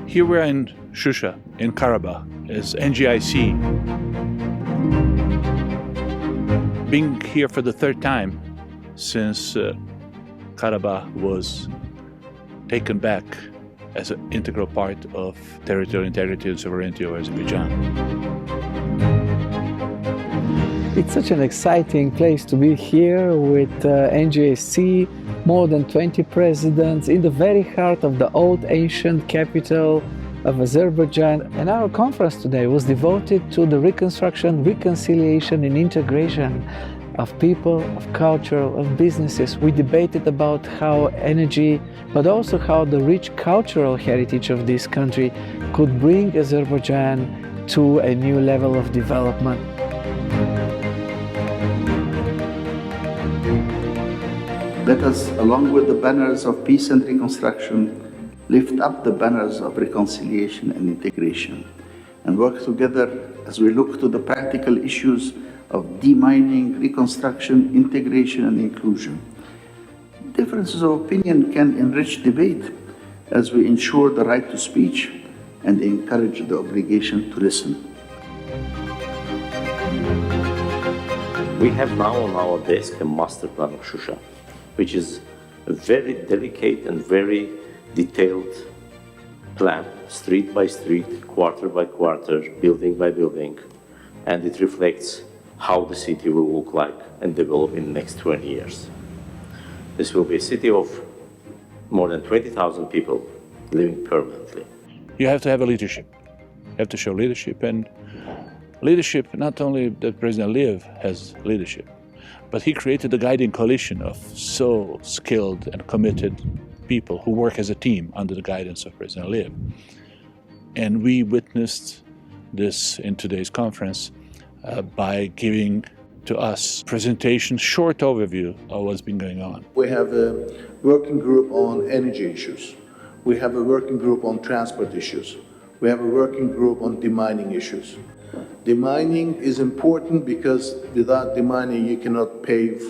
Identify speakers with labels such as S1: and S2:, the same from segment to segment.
S1: Here we are in Shusha, in Karabakh, as NGIC. Being here for the third time since Karabakh was taken back as an integral part of territorial integrity and sovereignty of Azerbaijan.
S2: It's such an exciting place to be here with NGIC, more than 20 presidents in the very heart of the old ancient capital of Azerbaijan. And our conference today was devoted to the reconstruction, reconciliation and integration of people, of culture, of businesses. We debated about how energy, but also how the rich cultural heritage of this country could bring Azerbaijan to a new level of development.
S3: Let us, along with the banners of peace and reconstruction, lift up the banners of reconciliation and integration, and work together as we look to the practical issues of demining, reconstruction, integration, and inclusion. Differences of opinion can enrich debate as we ensure the right to speech and encourage the obligation to listen.
S4: We have now on our desk a master plan of Shusha, which is a very delicate and very detailed plan, street by street, quarter by quarter, building by building, and it reflects how the city will look like and develop in the next 20 years. This will be a city of more than 20,000 people living permanently.
S1: You have to have a leadership. You have to show leadership, and leadership, not only that President Aliyev has leadership, but he created a guiding coalition of so skilled and committed people who work as a team under the guidance of President Aliyev. And we witnessed this in today's conference by giving to us presentation, short overview of what's been going on.
S5: We have a working group on energy issues. We have a working group on transport issues. We have a working group on demining issues. Demining is important because without demining you cannot pave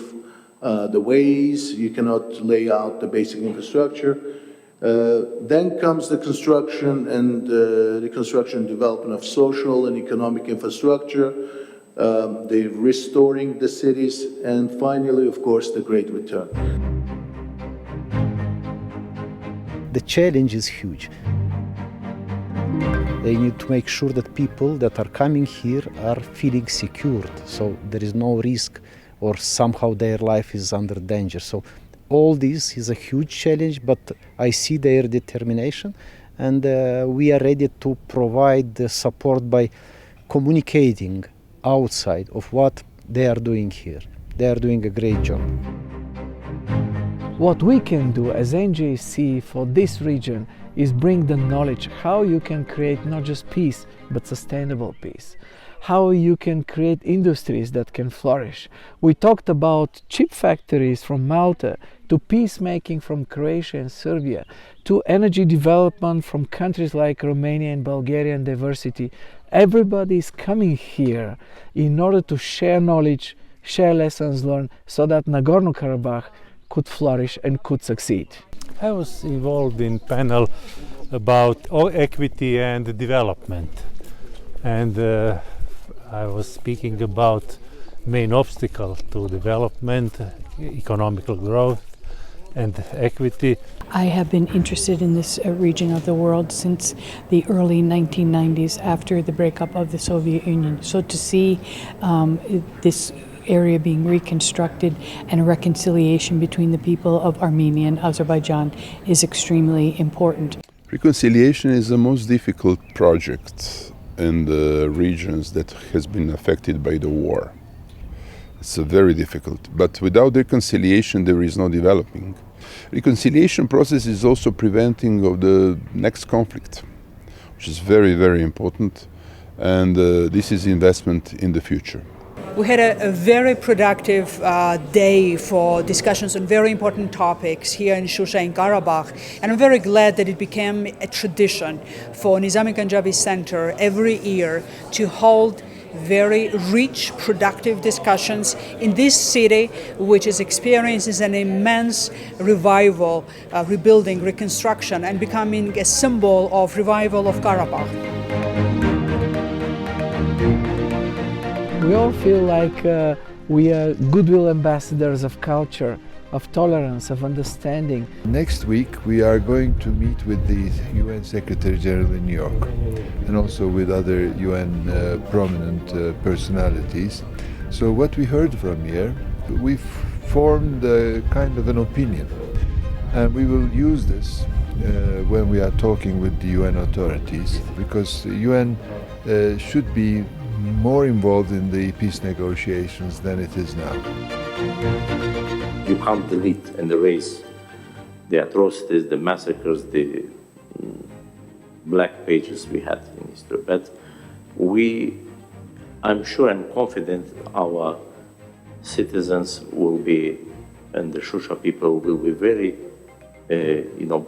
S5: the ways, you cannot lay out the basic infrastructure. Then comes the construction and reconstruction and development of social and economic infrastructure, the restoring the cities, and finally, of course, the great return.
S6: The challenge is huge. They need to make sure that people that are coming here are feeling secured, so there is no risk or somehow their life is under danger. So all this is a huge challenge, but I see their determination, and we are ready to provide the support by communicating outside of what they are doing here. They are doing a great job.
S2: What we can do as NGIC for this region is bring the knowledge how you can create not just peace, but sustainable peace. How you can create industries that can flourish. We talked about chip factories from Malta, to peacemaking from Croatia and Serbia, to energy development from countries like Romania and Bulgaria and diversity. Everybody is coming here in order to share knowledge, share lessons learned, so that Nagorno-Karabakh could flourish and could succeed.
S7: I was involved in panel about equity and development, and I was speaking about main obstacle to development, economical growth and equity.
S8: I have been interested in this region of the world since the early 1990s after the breakup of the Soviet Union. So to see this area being reconstructed and a reconciliation between the people of Armenia and Azerbaijan is extremely important.
S9: Reconciliation is the most difficult project in the regions that has been affected by the war. It's very difficult, but without reconciliation there is no developing. Reconciliation process is also preventing of the next conflict, which is very, very important, and this is investment in the future.
S10: We had a very productive day for discussions on very important topics here in Shusha in Karabakh, and I'm very glad that it became a tradition for Nizami Ganjavi Center every year to hold very rich, productive discussions in this city, which is experiencing an immense revival, rebuilding, reconstruction, and becoming a symbol of revival of Karabakh.
S2: We all feel like we are goodwill ambassadors of culture, of tolerance, of understanding.
S11: Next week we are going to meet with the UN Secretary General in New York and also with other UN prominent personalities. So what we heard from here, we formed a kind of an opinion, and we will use this when we are talking with the UN authorities, because the UN should be more involved in the peace negotiations than it is now.
S4: You can't delete and erase the atrocities, the massacres, the black pages we had in history. But I'm sure and confident our citizens will be, and the Shusha people will be very,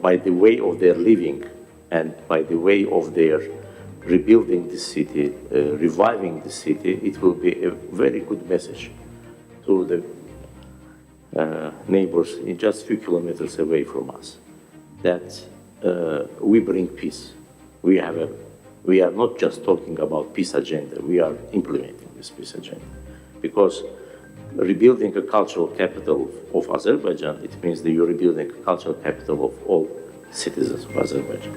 S4: by the way of their living and by the way of their rebuilding the city, reviving the city, it will be a very good message to the neighbors in just a few kilometers away from us, that we bring peace. We are not just talking about peace agenda, we are implementing this peace agenda. Because rebuilding a cultural capital of Azerbaijan, it means that you're rebuilding a cultural capital of all citizens of Azerbaijan.